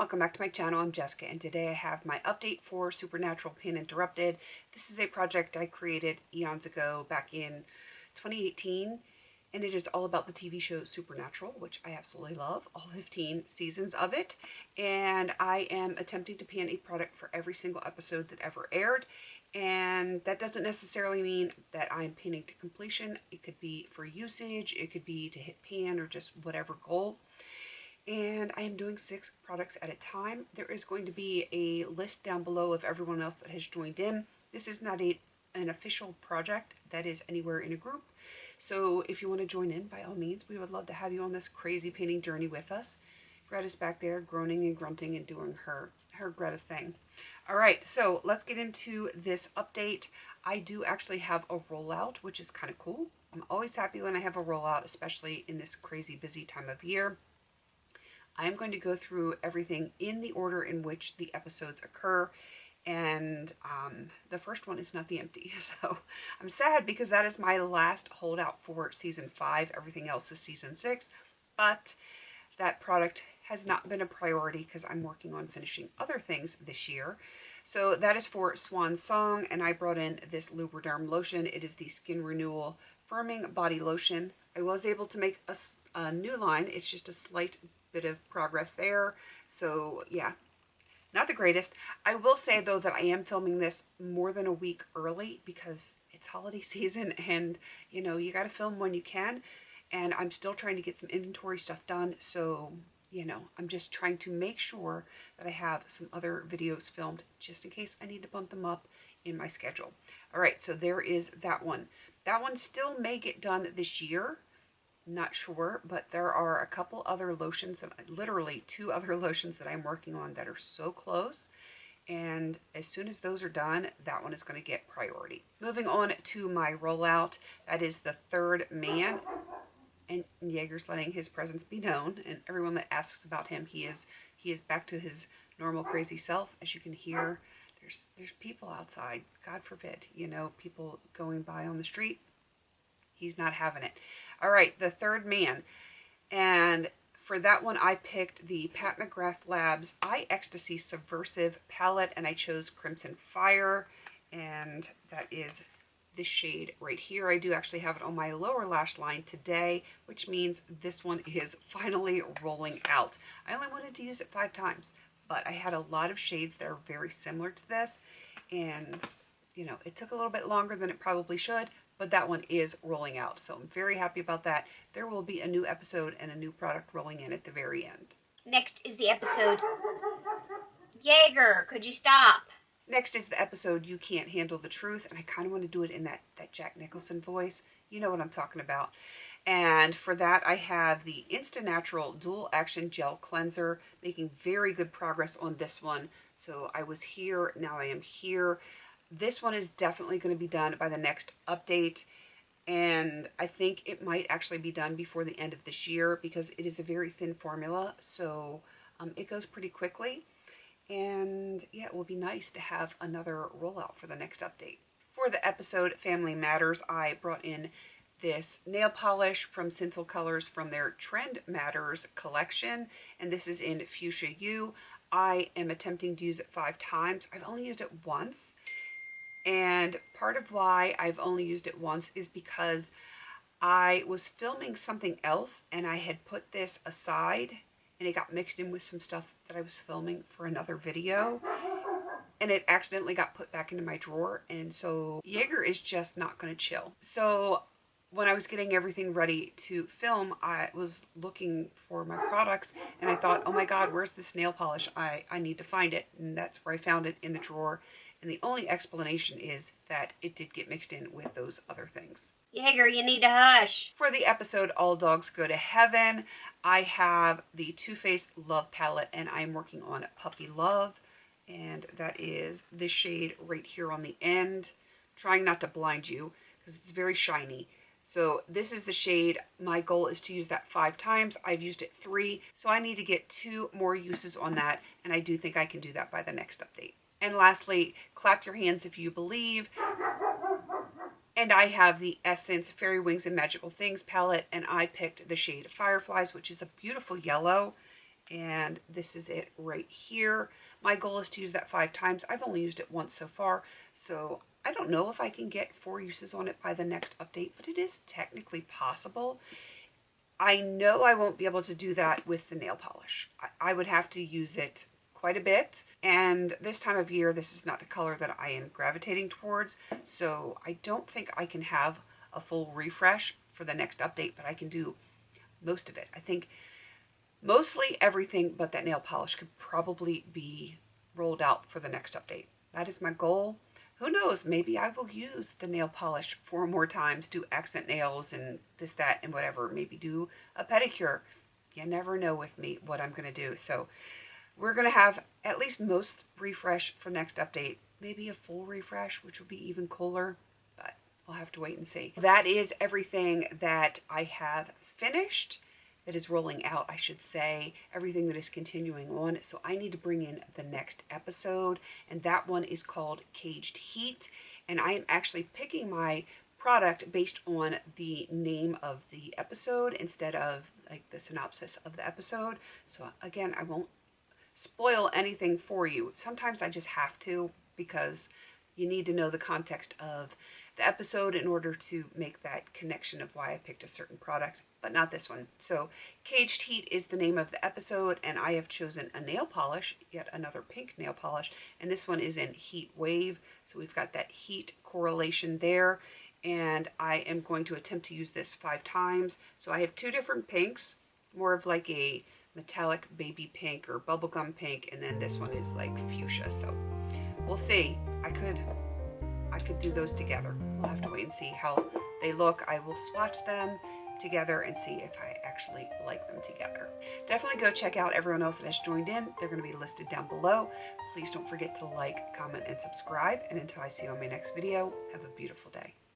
welcome back to my channel. I'm Jessica, and today I have my update for Supernatural Pain Interrupted. This is a project I created eons ago, back in 2018, and it is all about the TV show Supernatural, which I absolutely love, all 15 seasons of it, and I am attempting to pan a product for every single episode that ever aired, and that doesn't necessarily mean that I'm panning to completion. It could be for usage, it could be to hit pan, or just whatever goal. And I am doing 6 products at a time. There is going to be a list down below of everyone else that has joined in. This is not an official project that is anywhere in a group. So if you want to join in, by all means, we would love to have you on this crazy painting journey with us. Greta's back there groaning and grunting and doing her Greta thing. All right, so let's get into this update. I do actually have a rollout, which is kind of cool. I'm always happy when I have a rollout, especially in this crazy busy time of year. I'm going to go through everything in the order in which the episodes occur, and the first one is not the empty, so I'm sad because that is my last holdout for season 5. Everything else is season 6, but that product has not been a priority because I'm working on finishing other things this year. So that is for Swan Song, and I brought in this Lubriderm lotion. It is the Skin Renewal Firming Body Lotion. I was able to make a new line. It's just a slight bit of progress there, so yeah, not the greatest. I will say though that I am filming this more than a week early because it's holiday season, and you know, you got to film when you can, and I'm still trying to get some inventory stuff done, so you know, I'm just trying to make sure that I have some other videos filmed just in case I need to bump them up in my schedule. All right, so there is that one. That one still may get done this year. Not sure, but there are a couple other lotions, that literally 2 other lotions that I'm working on that are so close, and as soon as those are done, that one is going to get priority. Moving on to my rollout, that is the Third Man, and Jaeger's letting his presence be known, and everyone that asks about him, he is back to his normal crazy self. As you can hear, there's people outside, God forbid, you know, people going by on the street. He's not having it. All right, the Third Man. And for that one, I picked the Pat McGrath Labs Eye Ecstasy Subversive palette, and I chose Crimson Fire, and that is this shade right here. I do actually have it on my lower lash line today, which means this one is finally rolling out. I only wanted to use it 5 times, but I had a lot of shades that are very similar to this, and you know, it took a little bit longer than it probably should, but that one is rolling out, so I'm very happy about that. There will be a new episode and a new product rolling in at the very end. Next is the episode, Jaeger, could you stop? Next is the episode, You Can't Handle the Truth, and I kind of want to do it in that Jack Nicholson voice. You know what I'm talking about. And for that, I have the Insta Natural Dual Action Gel Cleanser, making very good progress on this one. So I was here, now I am here. This one is definitely going to be done by the next update, and I think it might actually be done before the end of this year because it is a very thin formula, so it goes pretty quickly, and yeah, it will be nice to have another rollout for the next update. For the episode Family Matters, I brought in this nail polish from Sinful Colors from their Trend Matters collection, and this is in Fuchsia U. I am attempting to use it 5 times. I've only used it once. And part of why I've only used it once is because I was filming something else and I had put this aside and it got mixed in with some stuff that I was filming for another video, and it accidentally got put back into my drawer, and so Jaeger is just not going to chill. So when I was getting everything ready to film, I was looking for my products and I thought, oh my god, where's this nail polish? I need to find it, and that's where I found it, in the drawer. And the only explanation is that it did get mixed in with those other things. Jaeger, you need to hush. For the episode All Dogs Go to Heaven, I have the Too Faced Love palette, and I'm working on Puppy Love. And that is this shade right here on the end. Trying not to blind you because it's very shiny. So this is the shade. My goal is to use that 5 times. I've used it 3, so I need to get 2 more uses on that, and I do think I can do that by the next update. And lastly, Clap Your Hands If You Believe. And I have the Essence Fairy Wings and Magical Things palette, and I picked the shade Fireflies, which is a beautiful yellow. and this is it right here. My goal is to use that 5 times. I've only used it once so far, so I don't know if I can get 4 uses on it by the next update, but it is technically possible. I know I won't be able to do that with the nail polish. I would have to use it quite a bit, and this time of year this is not the color that I am gravitating towards, so I don't think I can have a full refresh for the next update, but I can do most of it. I think mostly everything but that nail polish could probably be rolled out for the next update. That is my goal. Who knows, maybe I will use the nail polish 4 more times, do accent nails and this, that, and whatever. Maybe do a pedicure. You never know with me what I'm going to do. So we're going to have at least most refresh for next update. Maybe a full refresh, which will be even cooler, but we'll have to wait and see. That is everything that I have finished. That is rolling out, I should say, everything that is continuing on. So I need to bring in the next episode, and that one is called Caged Heat. And I am actually picking my product based on the name of the episode instead of like the synopsis of the episode. So again, I won't spoil anything for you. Sometimes I just have to, because you need to know the context of the episode in order to make that connection of why I picked a certain product, but not this one. So Caged Heat is the name of the episode, and I have chosen a nail polish, yet another pink nail polish, and this one is in Heat Wave. So we've got that heat correlation there, and I am going to attempt to use this 5 times. So I have 2 different pinks, more of like a metallic baby pink or bubblegum pink, and then this one is like fuchsia. So we'll see. I could do those together. We'll have to wait and see how they look. I will swatch them together and see if I actually like them together. Definitely go check out everyone else that has joined in. They're going to be listed down below. Please don't forget to like, comment, and subscribe. And until I see you on my next video, have a beautiful day.